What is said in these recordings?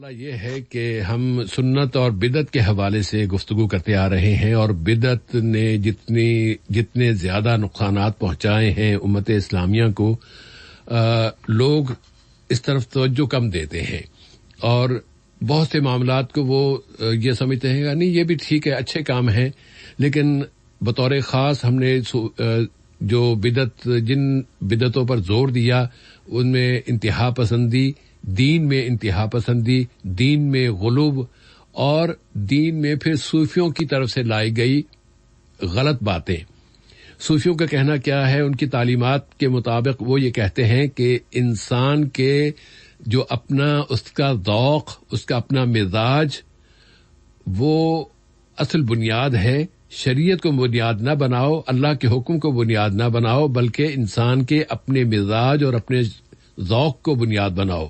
معاملہ یہ ہے کہ ہم سنت اور بدعت کے حوالے سے گفتگو کرتے آ رہے ہیں، اور بدعت نے جتنے زیادہ نقصانات پہنچائے ہیں امت اسلامیہ کو، لوگ اس طرف توجہ کم دیتے ہیں اور بہت سے معاملات کو وہ یہ سمجھتے ہیں کہ نہیں یہ بھی ٹھیک ہے، اچھے کام ہیں، لیکن بطور خاص ہم نے جو جن بدعتوں پر زور دیا ان میں انتہا پسندی، دین میں انتہا پسندی، دین میں غلو اور دین میں پھر صوفیوں کی طرف سے لائی گئی غلط باتیں۔ صوفیوں کا کہنا کیا ہے؟ ان کی تعلیمات کے مطابق وہ یہ کہتے ہیں کہ انسان کے جو اس کا ذوق، اس کا اپنا مزاج، وہ اصل بنیاد ہے۔ شریعت کو بنیاد نہ بناؤ، اللہ کے حکم کو بنیاد نہ بناؤ، بلکہ انسان کے اپنے مزاج اور اپنے ذوق کو بنیاد بناؤ۔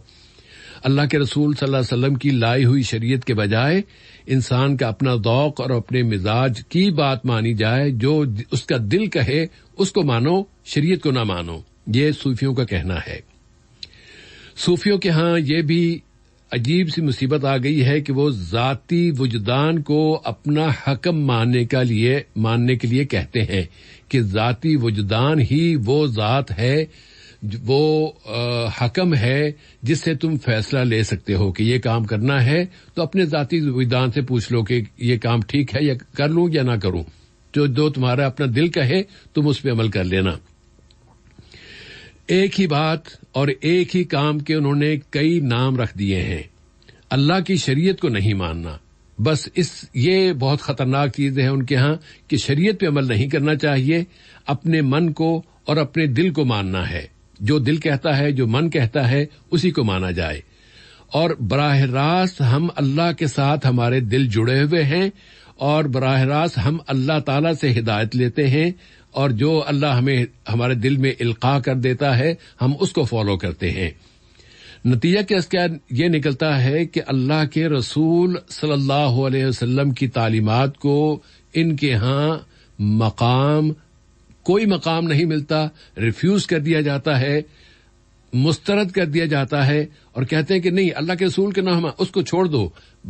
اللہ کے رسول صلی اللہ علیہ وسلم کی لائی ہوئی شریعت کے بجائے انسان کا اپنا ذوق اور اپنے مزاج کی بات مانی جائے، جو اس کا دل کہے اس کو مانو، شریعت کو نہ مانو۔ یہ صوفیوں کا کہنا ہے۔ صوفیوں کے ہاں یہ بھی عجیب سی مصیبت آ گئی ہے کہ وہ ذاتی وجدان کو اپنا حکم ماننے کے لیے کہتے ہیں کہ ذاتی وجدان ہی وہ ذات ہے، وہ حکم ہے جس سے تم فیصلہ لے سکتے ہو کہ یہ کام کرنا ہے تو اپنے ذاتی وجدان سے پوچھ لو کہ یہ کام ٹھیک ہے یا کر لوں یا نہ کروں۔ جو تمہارا اپنا دل کہے تم اس پہ عمل کر لینا۔ ایک ہی بات اور ایک ہی کام کے انہوں نے کئی نام رکھ دیے ہیں۔ اللہ کی شریعت کو نہیں ماننا، بس یہ بہت خطرناک چیز ہے ان کے ہاں کہ شریعت پہ عمل نہیں کرنا چاہیے، اپنے من کو اور اپنے دل کو ماننا ہے۔ جو دل کہتا ہے، جو من کہتا ہے، اسی کو مانا جائے۔ اور براہ راست ہم اللہ کے ساتھ ہمارے دل جڑے ہوئے ہیں، اور براہ راست ہم اللہ تعالی سے ہدایت لیتے ہیں، اور جو اللہ ہمیں ہمارے دل میں القاء کر دیتا ہے ہم اس کو فالو کرتے ہیں۔ نتیجہ کیا یہ نکلتا ہے کہ اللہ کے رسول صلی اللہ علیہ وسلم کی تعلیمات کو ان کے ہاں کوئی مقام نہیں ملتا، ریفیوز کر دیا جاتا ہے، مسترد کر دیا جاتا ہے، اور کہتے ہیں کہ نہیں اللہ کے رسول کے نام اس کو چھوڑ دو،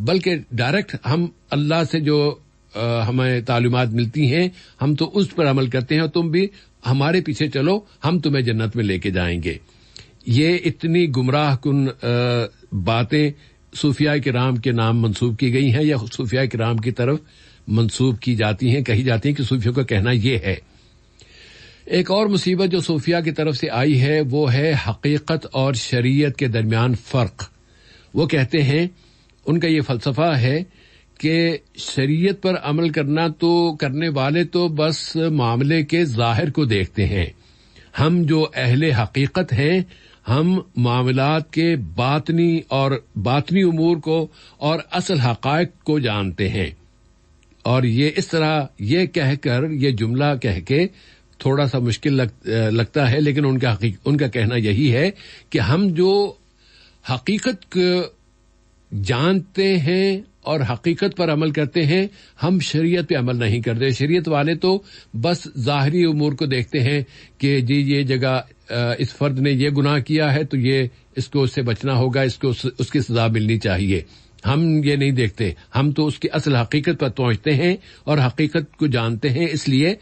بلکہ ڈائریکٹ ہم اللہ سے جو ہمیں تعلیمات ملتی ہیں ہم تو اس پر عمل کرتے ہیں، اور تم بھی ہمارے پیچھے چلو، ہم تمہیں جنت میں لے کے جائیں گے۔ یہ اتنی گمراہ کن باتیں صوفیاء کرام کے نام منسوب کی گئی ہیں، یا صوفیاء کرام کی طرف منسوب کی جاتی ہیں، کہی جاتی ہیں کہ صوفیوں کا کہنا یہ ہے۔ ایک اور مصیبت جو صوفیاء کی طرف سے آئی ہے وہ ہے حقیقت اور شریعت کے درمیان فرق۔ وہ کہتے ہیں، ان کا یہ فلسفہ ہے کہ شریعت پر عمل کرنے والے تو بس معاملے کے ظاہر کو دیکھتے ہیں، ہم جو اہل حقیقت ہیں ہم معاملات کے باطنی امور کو اور اصل حقائق کو جانتے ہیں۔ اور یہ اس طرح یہ جملہ کہہ کے تھوڑا سا مشکل لگتا ہے، لیکن ان کا کہنا یہی ہے کہ ہم جو حقیقت کو جانتے ہیں اور حقیقت پر عمل کرتے ہیں، ہم شریعت پہ عمل نہیں کرتے۔ شریعت والے تو بس ظاہری امور کو دیکھتے ہیں کہ جی یہ جگہ اس فرد نے یہ گناہ کیا ہے تو اس کو اس سے بچنا ہوگا، اس کی سزا ملنی چاہیے۔ ہم یہ نہیں دیکھتے، ہم تو اس کی اصل حقیقت پر پہنچتے ہیں اور حقیقت کو جانتے ہیں، اس لیے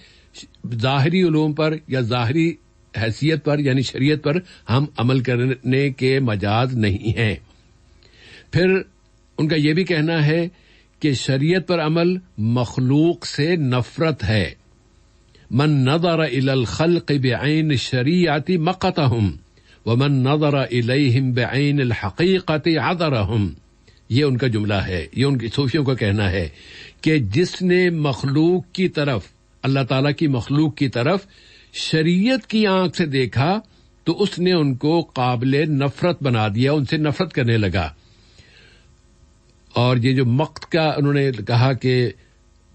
ظاہری علوم پر یا ظاہری حیثیت پر یعنی شریعت پر ہم عمل کرنے کے مجاز نہیں ہیں۔ پھر ان کا یہ بھی کہنا ہے کہ شریعت پر عمل مخلوق سے نفرت ہے۔ من نظر الى الخلق بعین الشریعت مقتهم ومن نظر الیہم بعین الحقیقت عذرهم۔ یہ ان کا جملہ ہے، یہ ان کی صوفیوں کا کہنا ہے کہ جس نے مخلوق کی طرف، اللہ تعالیٰ کی مخلوق کی طرف شریعت کی آنکھ سے دیکھا تو اس نے ان کو قابل نفرت بنا دیا، ان سے نفرت کرنے لگا۔ اور یہ جو مقت کا انہوں نے کہا کہ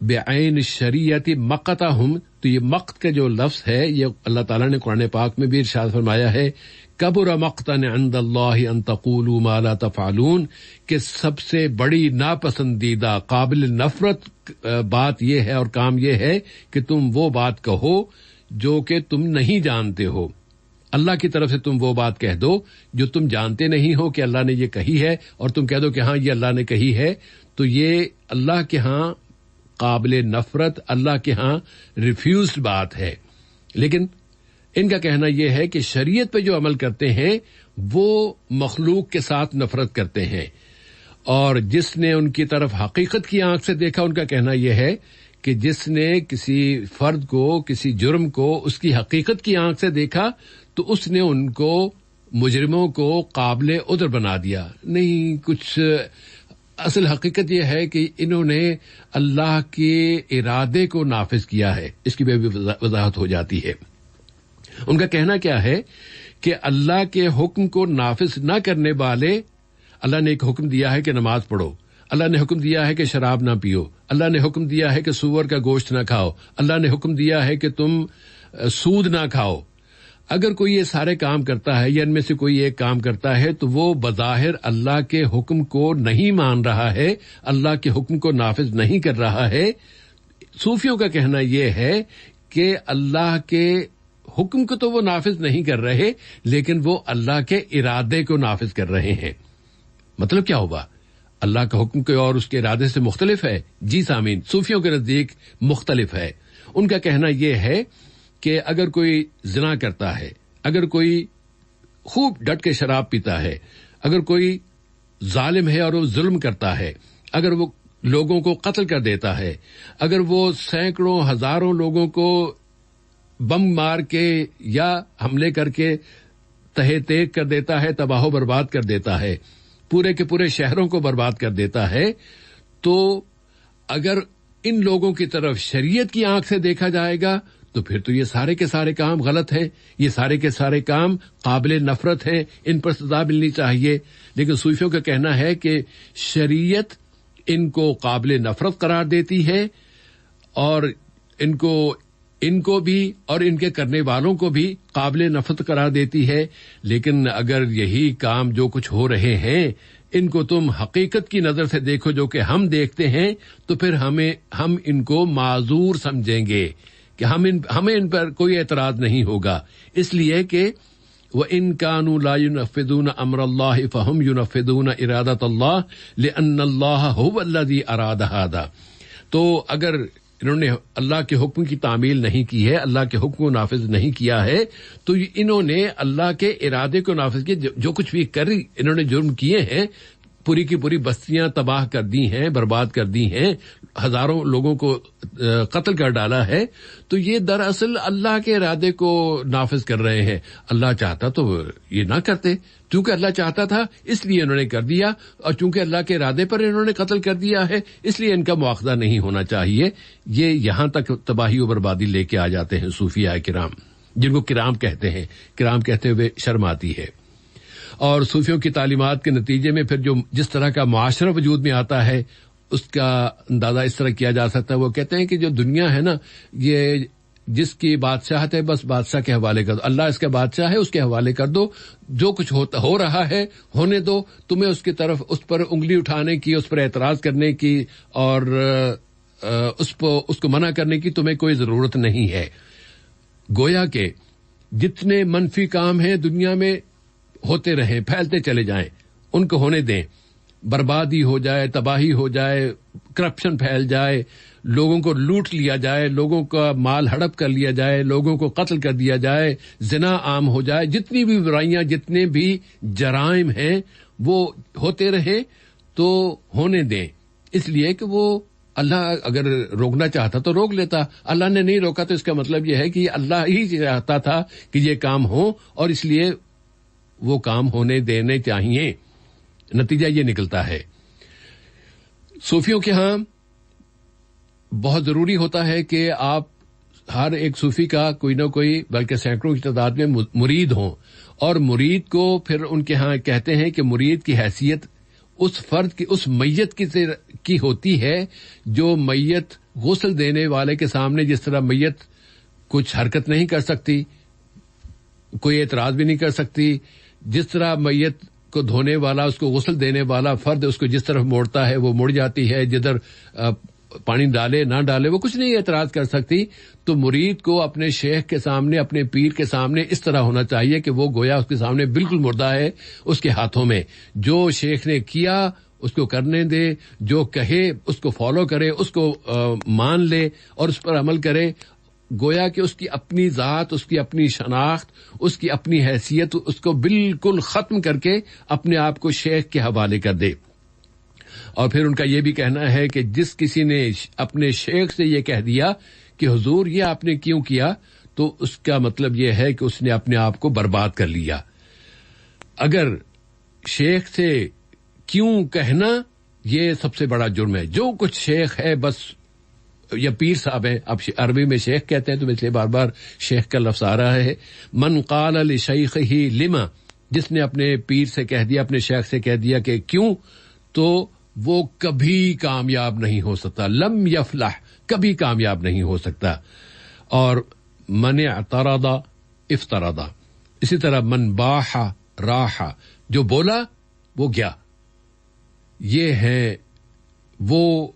بعین الشریعت مقتهم، تو یہ مقت کا جو لفظ ہے یہ اللہ تعالیٰ نے قرآن پاک میں بھی ارشاد فرمایا ہے، کبر مقتا عند اللہ ان تقولوا ما لا تفعلون، کہ سب سے بڑی ناپسندیدہ قابل نفرت بات یہ ہے اور کام یہ ہے کہ تم وہ بات کہو جو کہ تم نہیں جانتے ہو۔ اللہ کی طرف سے تم وہ بات کہہ دو جو تم جانتے نہیں ہو کہ اللہ نے یہ کہی ہے، اور تم کہہ دو کہ ہاں یہ اللہ نے کہی ہے، تو یہ اللہ کے ہاں قابل نفرت، اللہ کے ہاں ریفیوزڈ بات ہے۔ لیکن ان کا کہنا یہ ہے کہ شریعت پہ جو عمل کرتے ہیں وہ مخلوق کے ساتھ نفرت کرتے ہیں، اور جس نے ان کی طرف حقیقت کی آنکھ سے دیکھا، ان کا کہنا یہ ہے کہ جس نے کسی فرد کو، کسی جرم کو اس کی حقیقت کی آنکھ سے دیکھا تو اس نے ان کو، مجرموں کو، قابل عذر بنا دیا۔ نہیں، کچھ اصل حقیقت یہ ہے کہ انہوں نے اللہ کے ارادے کو نافذ کیا ہے۔ اس کی بھی وضاحت ہو جاتی ہے۔ ان کا کہنا کیا ہے کہ اللہ کے حکم کو نافذ نہ کرنے والے، اللہ نے ایک حکم دیا ہے کہ نماز پڑھو، اللہ نے حکم دیا ہے کہ شراب نہ پیو، اللہ نے حکم دیا ہے کہ سور کا گوشت نہ کھاؤ، اللہ نے حکم دیا ہے کہ تم سود نہ کھاؤ۔ اگر کوئی یہ سارے کام کرتا ہے یا ان میں سے کوئی ایک کام کرتا ہے تو وہ بظاہر اللہ کے حکم کو نہیں مان رہا ہے، اللہ کے حکم کو نافذ نہیں کر رہا ہے۔ صوفیوں کا کہنا یہ ہے کہ اللہ کے حکم کو تو وہ نافذ نہیں کر رہے، لیکن وہ اللہ کے ارادے کو نافذ کر رہے ہیں۔ مطلب کیا ہوا؟ اللہ کا حکم کوئی اور اس کے ارادے سے مختلف ہے؟ جی سامعین، صوفیوں کے نزدیک مختلف ہے۔ ان کا کہنا یہ ہے کہ اگر کوئی زنا کرتا ہے، اگر کوئی خوب ڈٹ کے شراب پیتا ہے، اگر کوئی ظالم ہے اور وہ ظلم کرتا ہے، اگر وہ لوگوں کو قتل کر دیتا ہے، اگر وہ سینکڑوں ہزاروں لوگوں کو بم مار کے یا حملے کر کے تہے تیگ کر دیتا ہے، تباہ و برباد کر دیتا ہے، پورے کے پورے شہروں کو برباد کر دیتا ہے، تو اگر ان لوگوں کی طرف شریعت کی آنکھ سے دیکھا جائے گا تو پھر تو یہ سارے کے سارے کام غلط ہیں، یہ سارے کے سارے کام قابل نفرت ہیں، ان پر سزا ملنی چاہیے۔ لیکن صوفیوں کا کہنا ہے کہ شریعت ان کو قابل نفرت قرار دیتی ہے، اور ان کو بھی اور ان کے کرنے والوں کو بھی قابل نفرت قرار دیتی ہے۔ لیکن اگر یہی کام جو کچھ ہو رہے ہیں ان کو تم حقیقت کی نظر سے دیکھو جو کہ ہم دیکھتے ہیں، تو پھر ہم ان کو معذور سمجھیں گے کہ ہمیں ان پر کوئی اعتراض نہیں ہوگا، اس لیے کہ وَإِن كَانُوا لَا يُنَفِّذُونَ أَمْرَ اللَّهِ فَهُمْ يُنَفِّذُونَ إِرَادَةَ اللَّهِ لِأَنَّ اللَّهَ هُوَ الَّذِي أَرَادَ هَذَا۔ تو اگر انہوں نے اللہ کے حکم کی تعمیل نہیں کی ہے، اللہ کے حکم کو نافذ نہیں کیا ہے، تو انہوں نے اللہ کے ارادے کو نافذ کیا۔ جو کچھ بھی انہوں نے جرم کیے ہیں، پوری کی پوری بستیاں تباہ کر دی ہیں، برباد کر دی ہیں، ہزاروں لوگوں کو قتل کر ڈالا ہے، تو یہ دراصل اللہ کے ارادے کو نافذ کر رہے ہیں۔ اللہ چاہتا تو یہ نہ کرتے، چونکہ اللہ چاہتا تھا اس لیے انہوں نے کر دیا، اور چونکہ اللہ کے ارادے پر انہوں نے قتل کر دیا ہے اس لیے ان کا مواخذہ نہیں ہونا چاہیے۔ یہ یہاں تک تباہی و بربادی لے کے آ جاتے ہیں صوفیاء کرام، جن کو کرام کہتے ہیں۔ کرام کہتے ہوئے شرم آتی ہے۔ اور صوفیوں کی تعلیمات کے نتیجے میں پھر جس طرح کا معاشرہ وجود میں آتا ہے اس کا اندازہ اس طرح کیا جا سکتا ہے۔ وہ کہتے ہیں کہ جو دنیا ہے نا، یہ جس کی بادشاہت ہے بس بادشاہ کے حوالے کر دو، اللہ اس کا بادشاہ ہے، اس کے حوالے کر دو، جو کچھ ہو رہا ہے ہونے دو، تمہیں اس کی طرف اس پر انگلی اٹھانے کی، اس پر اعتراض کرنے کی اور اس کو منع کرنے کی تمہیں کوئی ضرورت نہیں ہے۔ گویا کہ جتنے منفی کام ہیں دنیا میں ہوتے رہیں، پھیلتے چلے جائیں، ان کو ہونے دیں، بربادی ہو جائے، تباہی ہو جائے، کرپشن پھیل جائے، لوگوں کو لوٹ لیا جائے، لوگوں کا مال ہڑپ کر لیا جائے، لوگوں کو قتل کر دیا جائے، زنا عام ہو جائے، جتنی بھی برائیاں، جتنے بھی جرائم ہیں وہ ہوتے رہیں تو ہونے دیں، اس لیے کہ وہ اللہ اگر روکنا چاہتا تو روک لیتا، اللہ نے نہیں روکا تو اس کا مطلب یہ ہے کہ اللہ ہی چاہتا تھا کہ یہ کام ہو، اور اس لیے وہ کام ہونے دینے چاہیے۔ نتیجہ یہ نکلتا ہے۔ صوفیوں کے ہاں بہت ضروری ہوتا ہے کہ آپ ہر ایک صوفی کا کوئی نہ کوئی، بلکہ سینکڑوں کی تعداد میں مرید ہوں، اور مرید کو پھر ان کے ہاں کہتے ہیں کہ مرید کی حیثیت اس فرد کی، اس میت کی ہوتی ہے جو میت غسل دینے والے کے سامنے، جس طرح میت کچھ حرکت نہیں کر سکتی، کوئی اعتراض بھی نہیں کر سکتی، جس طرح میت کو دھونے والا، اس کو غسل دینے والا فرد اس کو جس طرف موڑتا ہے وہ مڑ جاتی ہے، جدھر پانی ڈالے نہ ڈالے وہ کچھ نہیں اعتراض کر سکتی. تو مرید کو اپنے شیخ کے سامنے اپنے پیر کے سامنے اس طرح ہونا چاہیے کہ وہ گویا اس کے سامنے بالکل مردہ ہے اس کے ہاتھوں میں. جو شیخ نے کیا اس کو کرنے دے, جو کہے اس کو فالو کرے, اس کو مان لے اور اس پر عمل کرے. گویا کہ اس کی اپنی ذات, اس کی اپنی شناخت, اس کی اپنی حیثیت اس کو بالکل ختم کر کے اپنے آپ کو شیخ کے حوالے کر دے. اور پھر ان کا یہ بھی کہنا ہے کہ جس کسی نے اپنے شیخ سے یہ کہہ دیا کہ حضور یہ آپ نے کیوں کیا, تو اس کا مطلب یہ ہے کہ اس نے اپنے آپ کو برباد کر لیا. اگر شیخ سے کیوں کہنا یہ سب سے بڑا جرم ہے. جو کچھ شیخ ہے بس یا پیر صاحب ہے, اب عربی میں شیخ کہتے ہیں تو اس لیے بار بار شیخ کا لفظ آ رہا ہے. من قال لشیخہ لما, جس نے اپنے پیر سے کہہ دیا, اپنے شیخ سے کہہ دیا کہ کیوں, تو وہ کبھی کامیاب نہیں ہو سکتا. لم یفلح, کبھی کامیاب نہیں ہو سکتا. اور من اعترض افترض, اسی طرح من باح راح, جو بولا وہ گیا. یہ ہیں وہ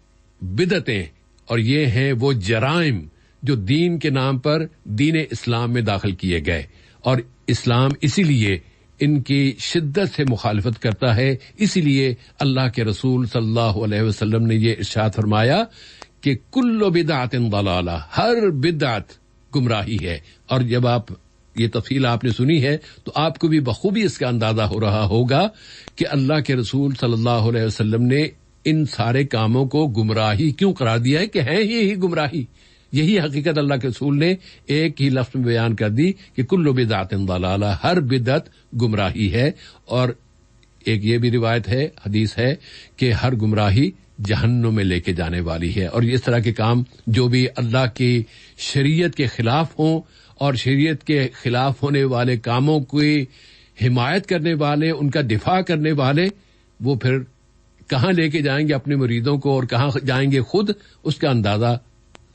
بدعتیں اور یہ ہیں وہ جرائم جو دین کے نام پر دین اسلام میں داخل کیے گئے. اور اسلام اسی لیے ان کی شدت سے مخالفت کرتا ہے. اسی لیے اللہ کے رسول صلی اللہ علیہ وسلم نے یہ ارشاد فرمایا کہ کل بدعت ضلالہ, ہر بدعت گمراہی ہے. اور جب آپ یہ تفصیل آپ نے سنی ہے تو آپ کو بھی بخوبی اس کا اندازہ ہو رہا ہوگا کہ اللہ کے رسول صلی اللہ علیہ وسلم نے ان سارے کاموں کو گمراہی کیوں قرار دیا ہے کہ ہیں ہی گمراہی. یہی حقیقت اللہ کے رسول نے ایک ہی لفظ میں بیان کر دی کہ کل بدعت ضلالہ, ہر بدعت گمراہی ہے. اور ایک یہ بھی روایت ہے, حدیث ہے کہ ہر گمراہی جہنم میں لے کے جانے والی ہے. اور اس طرح کے کام جو بھی اللہ کی شریعت کے خلاف ہوں اور شریعت کے خلاف ہونے والے کاموں کی حمایت کرنے والے, ان کا دفاع کرنے والے, وہ پھر کہاں لے کے جائیں گے اپنے مریدوں کو اور کہاں جائیں گے خود, اس کا اندازہ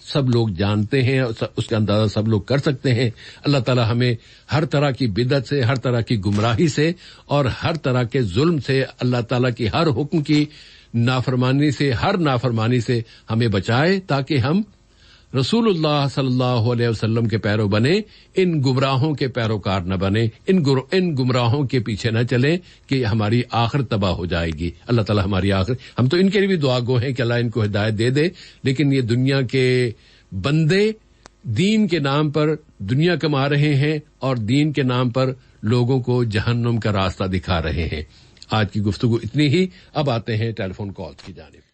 سب لوگ جانتے ہیں, اس کا اندازہ سب لوگ کر سکتے ہیں. اللہ تعالی ہمیں ہر طرح کی بدعت سے, ہر طرح کی گمراہی سے اور ہر طرح کے ظلم سے, اللہ تعالی کی ہر حکم کی نافرمانی سے, ہر نافرمانی سے ہمیں بچائے, تاکہ ہم رسول اللہ صلی اللہ علیہ وسلم کے پیرو بنے, ان گمراہوں کے پیروکار نہ بنے, ان گمراہوں کے پیچھے نہ چلیں کہ ہماری آخر تباہ ہو جائے گی. اللہ تعالیٰ ہماری آخر, ہم تو ان کے لیے بھی دعا گو ہیں کہ اللہ ان کو ہدایت دے دے, لیکن یہ دنیا کے بندے دین کے نام پر دنیا کما رہے ہیں اور دین کے نام پر لوگوں کو جہنم کا راستہ دکھا رہے ہیں. آج کی گفتگو اتنی ہی. اب آتے ہیں ٹیلی فون کالز کی جانب.